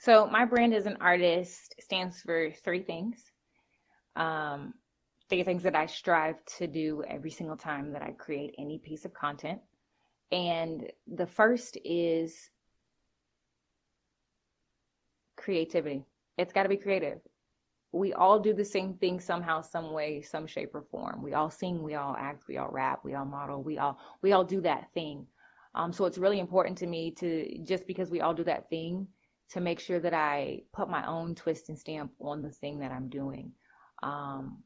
So my brand as an artist stands for three things. Um, Three things that I strive to do every single time that I create any piece of content. And the first is creativity. It's got to be creative. We all do the same thing somehow, some way, some shape or form. We all sing, we all act, we all rap, we all model, we all do that thing. So it's really important to me to, just because we all do that thing, to make sure that I put my own twist and stamp on the thing that I'm doing. Um,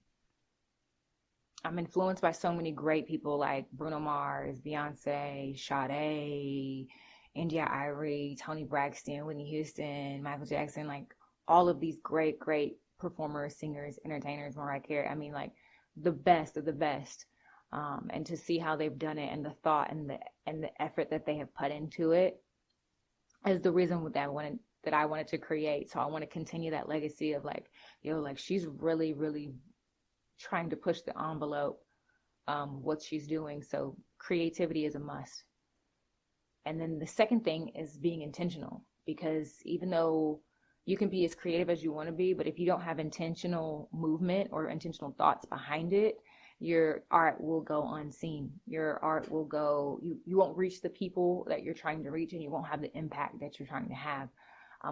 I'm influenced by so many great people like Bruno Mars, Beyonce, Sade, India Irie, Tony Braxton, Whitney Houston, Michael Jackson, like all of these great, great performers, singers, entertainers, Mariah Carey. I mean, like the best of the best. And to see how they've done it, and the thought and the effort that they have put into it, is the reason that I wanted to create. So I want to continue that legacy of like, like she's really, really trying to push the envelope, what she's doing. So creativity is a must. And then the second thing is being intentional, because even though you can be as creative as you want to be, but if you don't have intentional movement or intentional thoughts behind it, your art will go unseen. Your art will go, you won't reach the people that you're trying to reach, and you won't have the impact that you're trying to have.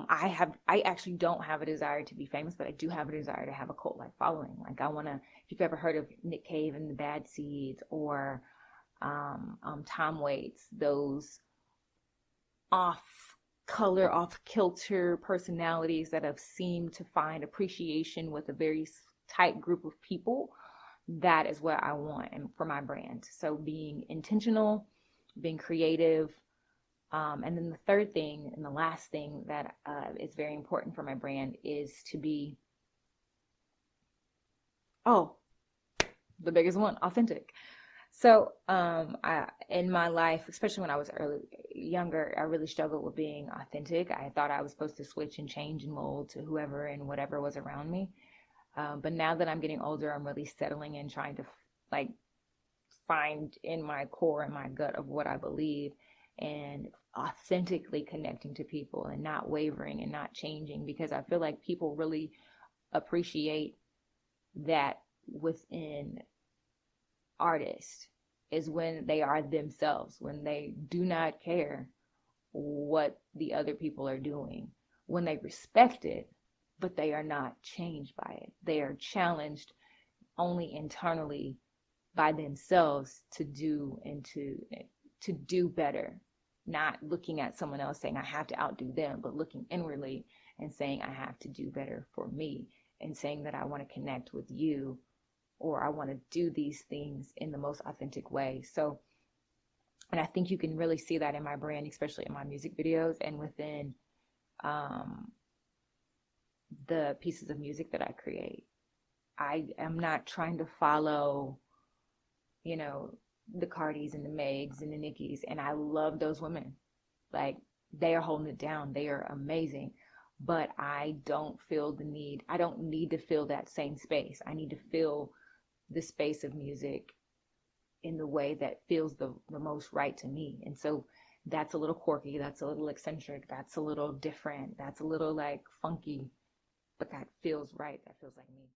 I actually don't have a desire to be famous, but I do have a desire to have a cult-like following. Like I want to, if you've ever heard of Nick Cave and the Bad Seeds, or Tom Waits, those off color, off kilter personalities that have seemed to find appreciation with a very tight group of people, that is what I want and for my brand. So being intentional, being creative, and then the third thing and the last thing that is very important for my brand is to be, the biggest one, authentic. So, in my life, especially when I was younger, I really struggled with being authentic. I thought I was supposed to switch and change and mold to whoever and whatever was around me. But now that I'm getting older, I'm really settling in, trying to like find in my core and my gut of what I believe, and authentically connecting to people and not wavering and not changing, because I feel like people really appreciate that within artists, is when they are themselves, when they do not care what the other people are doing, when they respect it, but they are not changed by it. They are challenged only internally by themselves to do and to do better, not looking at someone else saying I have to outdo them, but looking inwardly and saying I have to do better for me, and saying that I want to connect with you, or I want to do these things in the most authentic way. So, and I think you can really see that in my brand, especially in my music videos and within the pieces of music that I create. I am not trying to follow, the Cardis and the Megs and the Nickies, and I love those women. Like, they are holding it down. They are amazing. But I don't feel the need. I don't need to fill that same space. I need to fill the space of music in the way that feels the most right to me. And so that's a little quirky. That's a little eccentric. That's a little different. That's a little like funky. But that feels right. That feels like me.